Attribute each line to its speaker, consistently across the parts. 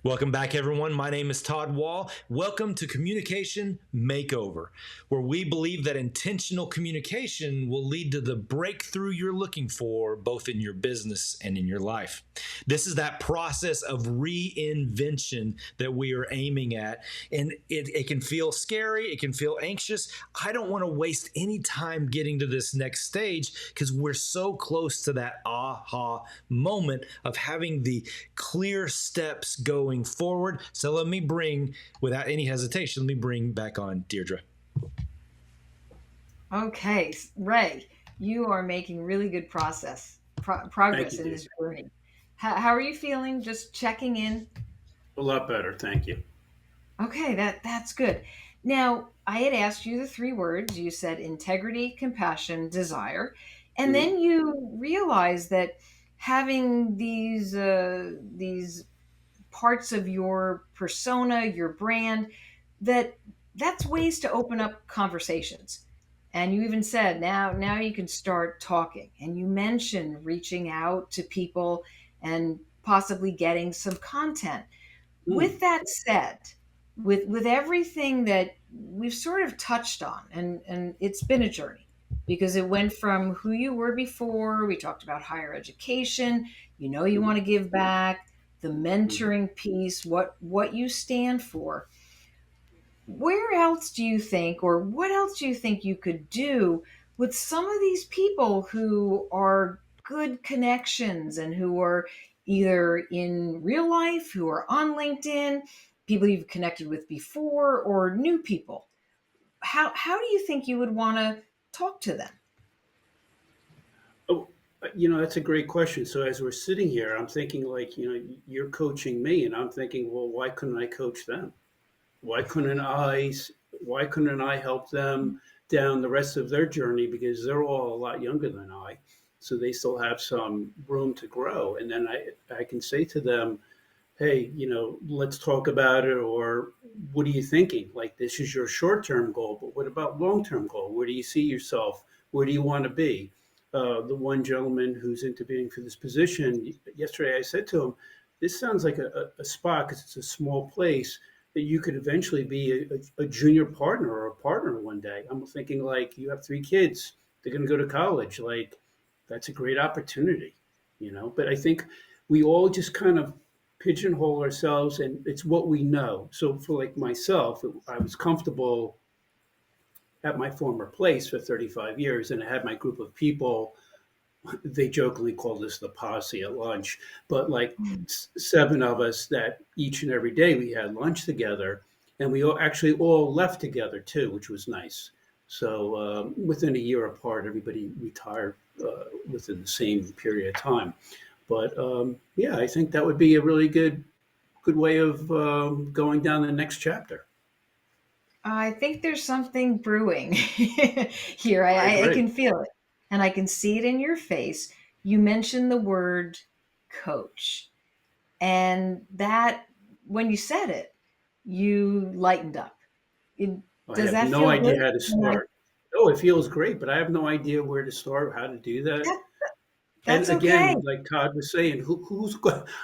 Speaker 1: Welcome back, everyone. My name is Todd Wall. Welcome to Communication Makeover, where we believe that intentional communication will lead to the breakthrough you're looking for, both in your business and in your life. This is that process of reinvention that we are aiming at. And it can feel scary, it can feel anxious. I don't want to waste any time getting to this next stage because we're so close to that aha moment of having the clear steps going forward. So let me bring, without any hesitation, let me bring back on Deirdre.
Speaker 2: Okay, Ray, you are making really good progress
Speaker 3: Thank you,
Speaker 2: in
Speaker 3: Dave.
Speaker 2: this journey. How are you feeling? Just checking in.
Speaker 3: A lot better, thank you.
Speaker 2: Okay, that's good. Now, I had asked you the three words. You said integrity, compassion, desire, and
Speaker 3: Mhm.
Speaker 2: then you realized that having these parts of your persona, your brand, that that's ways to open up conversations. And you even said now you can start talking. And you mentioned reaching out to people and possibly getting some content.
Speaker 3: Mm.
Speaker 2: With that said, with everything that we've sort of touched on, and it's been a journey because it went from who you were before. We talked about higher education. You
Speaker 3: Mhm.
Speaker 2: want to give back, the
Speaker 3: Mhm.
Speaker 2: mentoring piece, what you stand for. Where else do you think, or what else do you think you could do with some of these people who are good connections and who are either in real life, who are on LinkedIn, people you've connected with before, or new people? How do you think you would want to talk to them?
Speaker 3: Oh, that's a great question. So as we're sitting here, I'm thinking like, you're coaching me, and I'm thinking, well, why couldn't I coach them? Why couldn't I? Why couldn't I help them down the rest of their journey? Because they're all a lot younger than I, so they still have some room to grow. And then I can say to them, hey, let's talk about it, or what are you thinking? Like, this is your short term goal, but what about long term goal? Where do you see yourself? Where do you want to be? The one gentleman who's interviewing for this position, yesterday I said to him, this sounds like a spot because it's a small place that you could eventually be a junior partner or a partner one day. I'm thinking, like, you have three kids, they're going to go to college. Like, that's a great opportunity, But I think we all just kind of pigeonhole ourselves, and it's what we know. So for like myself, I was comfortable at my former place for 35 years, and I had my group of people. They jokingly called us the posse at lunch, but like seven of us that each and every day we had lunch together, and we all left together too, which was nice. So within a year apart, everybody retired within the same period of time. But yeah, I think that would be a really good way of going down the next chapter.
Speaker 2: I think there's something brewing here.
Speaker 3: I
Speaker 2: I
Speaker 3: agree.
Speaker 2: can feel it and I can see it in your face. You mentioned the word coach, and that when you said it, you lightened up. It,
Speaker 3: I
Speaker 2: does
Speaker 3: have
Speaker 2: that
Speaker 3: no
Speaker 2: feel good?
Speaker 3: idea how to start. Oh, it feels great, but I have no idea where to start, how to do that.
Speaker 2: That,
Speaker 3: And
Speaker 2: that's okay.
Speaker 3: again, like Todd was saying,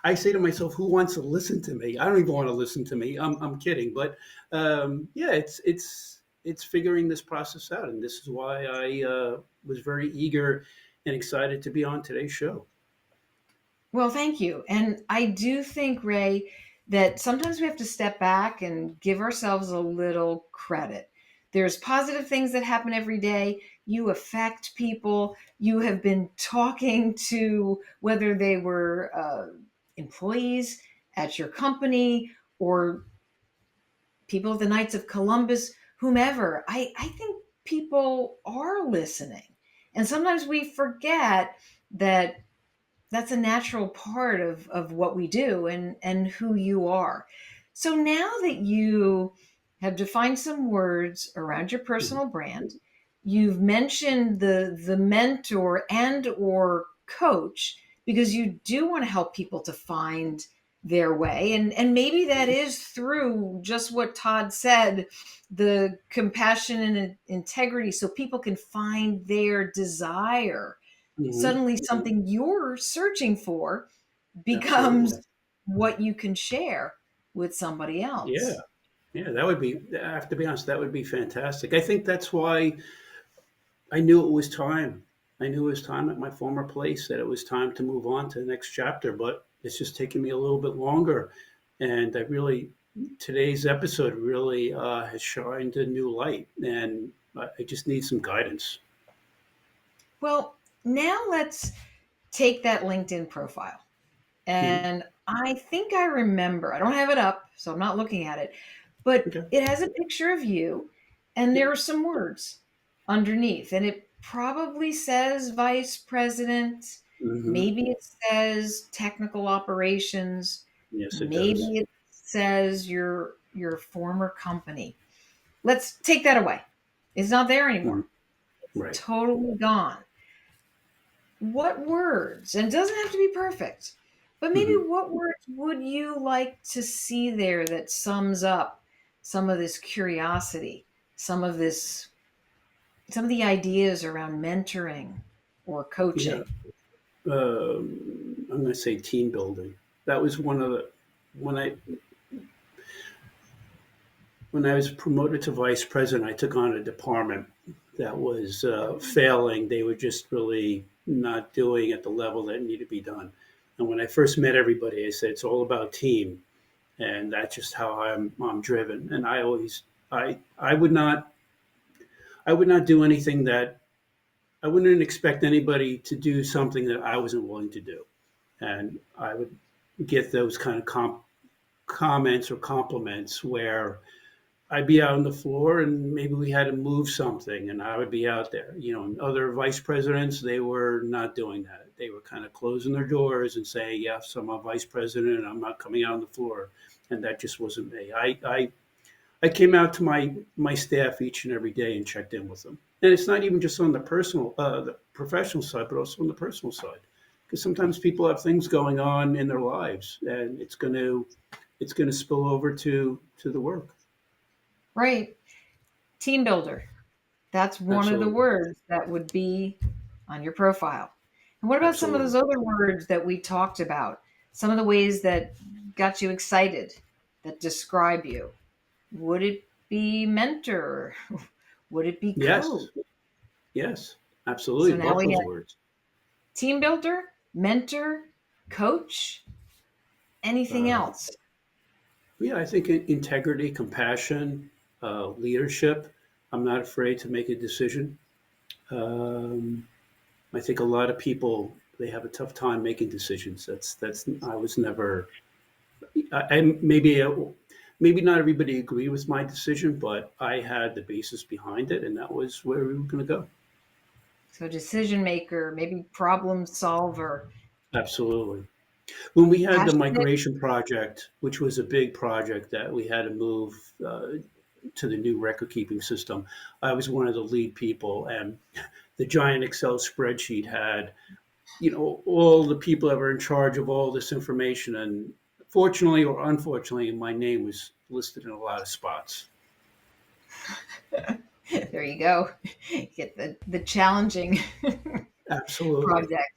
Speaker 3: I say to myself, who wants to listen to me? I don't even want to listen to me. I'm kidding, but yeah, it's figuring this process out, and this is why I was very eager and excited to be on today's show.
Speaker 2: Well, thank you. And I do think, Ray, that sometimes we have to step back and give ourselves a little credit. There's positive things that happen every day. You affect people. You have been talking to whether they were employees at your company or people at the Knights of Columbus, whomever. I think people are listening. And sometimes we forget that that's a natural part of what we do and who you are. So now that you have defined some words around your
Speaker 3: Mhm.
Speaker 2: personal brand, you've mentioned the mentor and or coach because you do want to help people to find their way, and maybe that is through just what Todd said, the compassion and integrity, so people can find their desire.
Speaker 3: Mhm.
Speaker 2: Suddenly something you're searching for
Speaker 3: Absolutely.
Speaker 2: becomes what you can share. with somebody
Speaker 3: Yeah.
Speaker 2: else.
Speaker 3: Yeah. That would be, I have to be honest, that would be fantastic. I think that's why I knew it was time. I knew it was time at my former place that it was time to move on to the next chapter, but it's just taken me a little bit longer. And I really, today's episode really has shined a new light, and I just need some guidance.
Speaker 2: Well, now let's take that LinkedIn profile.
Speaker 3: Mhm.
Speaker 2: And I think I remember, I don't have it up, so I'm not looking at it, but
Speaker 3: Okay.
Speaker 2: it has a picture of you and
Speaker 3: Yeah.
Speaker 2: there are some words underneath. And it probably says vice president.
Speaker 3: Hmm.
Speaker 2: Maybe it says technical operations.
Speaker 3: Yes, it does.
Speaker 2: Maybe it says your former company. Let's take that away. It's not there
Speaker 3: Mhm.
Speaker 2: anymore. It's
Speaker 3: Right.
Speaker 2: totally gone. What words, and it doesn't have to be perfect, but maybe
Speaker 3: Hmm.
Speaker 2: what words would you like to see there that sums up some of this curiosity, some of this, some of the ideas around mentoring or
Speaker 3: Yeah.
Speaker 2: coaching?
Speaker 3: I'm going to say team building. That was one of the, when I when I was promoted to vice president, I took on a department that was failing. They were just really not doing at the level that needed to be done. And when I first met everybody, I said it's all about team, and that's just how I'm driven. And I always I would not do anything that I wouldn't expect anybody to do something that I wasn't willing to do, and I would get those kind of comments or compliments where I'd be out on the floor and maybe we had to move something and I would be out there. You know, other vice presidents, they were not doing that. They were kind of closing their doors and saying, yes, I'm a vice president and I'm not coming out on the floor. And that just wasn't me. I came out to my staff each and every day and checked in with them. And it's not even just on the professional side, but also on the personal side. Because sometimes people have things going on in their lives and it's going to spill over to the work.
Speaker 2: Right. Team builder. That's one of the
Speaker 3: Absolutely.
Speaker 2: words that would be on your profile. And what about some of
Speaker 3: Absolutely.
Speaker 2: those other words that we talked about? Some of the ways that got you excited, that describe you? Would it be mentor? Would it be coach?
Speaker 3: Yes. Yes.
Speaker 2: So
Speaker 3: Absolutely.
Speaker 2: now
Speaker 3: Both
Speaker 2: we
Speaker 3: those
Speaker 2: have
Speaker 3: words.
Speaker 2: team builder, mentor, coach, anything
Speaker 3: Uh,
Speaker 2: else.
Speaker 3: yeah, I think integrity, compassion, leadership. I'm not afraid to make a decision. Um, I think a lot of people they have a tough time making decisions. That's I was never. Maybe not everybody agreed with my decision, but I had the basis behind it, and that was where we were going to go.
Speaker 2: So decision maker, maybe problem solver,
Speaker 3: Absolutely. When we had the
Speaker 2: passionate.
Speaker 3: migration project, which was a big project that we had to move to the new record keeping system, I was one of the lead people, and the giant Excel spreadsheet had, all the people that were in charge of all this information, and fortunately or unfortunately, my name was listed in a lot of spots.
Speaker 2: There you go. Get the challenging
Speaker 3: Absolutely.
Speaker 2: project.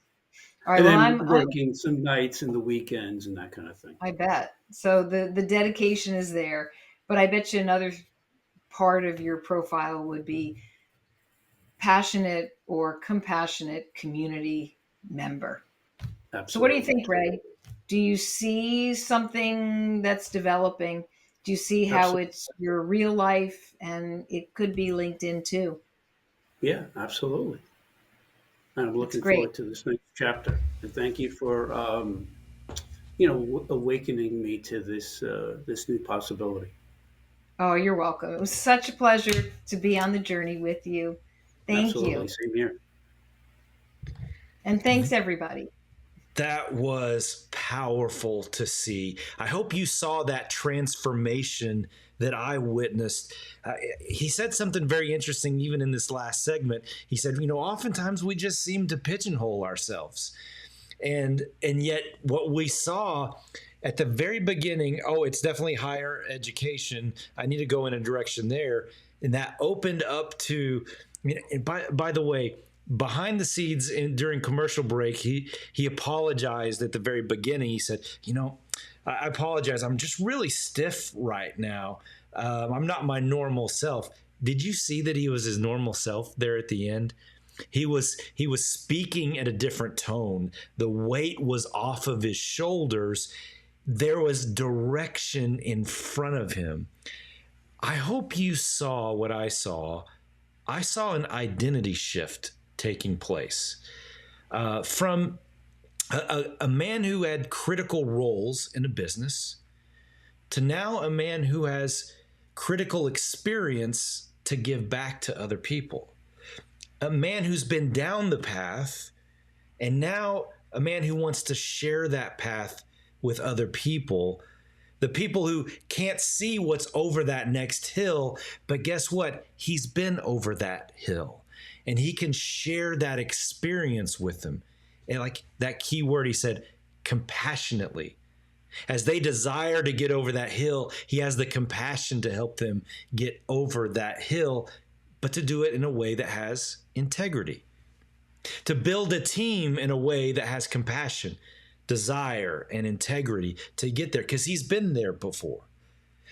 Speaker 2: All right.
Speaker 3: And
Speaker 2: Well,
Speaker 3: then
Speaker 2: I'm
Speaker 3: working some nights and the weekends and that kind of thing.
Speaker 2: I bet. So the dedication is there, but I bet you another part of your profile would be passionate or compassionate community member. So what do you
Speaker 3: Absolutely.
Speaker 2: think, Ray? Do you see something that's developing? Do you see how
Speaker 3: Absolutely.
Speaker 2: it's your real life and it could be LinkedIn too?
Speaker 3: Yeah, absolutely. And I'm
Speaker 2: That's
Speaker 3: looking
Speaker 2: great.
Speaker 3: forward to this next chapter. And thank you for awakening me to this new possibility.
Speaker 2: Oh, you're welcome. It was such a pleasure to be on the journey with you. Thank
Speaker 3: Absolutely,
Speaker 2: you.
Speaker 3: same here.
Speaker 2: And thanks everybody.
Speaker 1: That was powerful to see. I hope you saw that transformation that I witnessed. He said something very interesting, even in this last segment. He said, oftentimes we just seem to pigeonhole ourselves. And yet what we saw at the very beginning, oh, it's definitely higher education. I need to go in a direction there. And that opened up to, and by the way, behind the scenes during commercial break, he apologized at the very beginning. He said, I apologize. I'm just really stiff right now. I'm not my normal self. Did you see that he was his normal self there at the end? He was speaking at a different tone. The weight was off of his shoulders. There was direction in front of him. I hope you saw what I saw. I saw an identity shift taking place from a man who had critical roles in a business to now a man who has critical experience to give back to other people. A man who's been down the path, and now a man who wants to share that path with other people. The people who can't see what's over that next hill, but guess what? He's been over that hill, and he can share that experience with them. And like that key word he said, compassionately. As they desire to get over that hill, he has the compassion to help them get over that hill, but to do it in a way that has integrity. To build a team in a way that has compassion, desire, and integrity to get there, because he's been there before.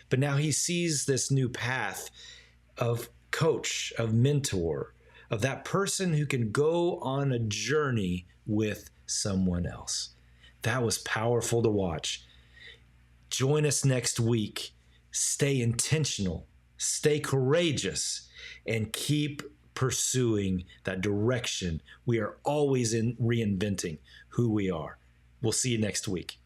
Speaker 1: But now he sees this new path of coach, of mentor, of that person who can go on a journey with someone else. That was powerful to watch. Join us next week. Stay intentional, stay courageous, and keep pursuing that direction. We are always in reinventing who we are. We'll see you next week.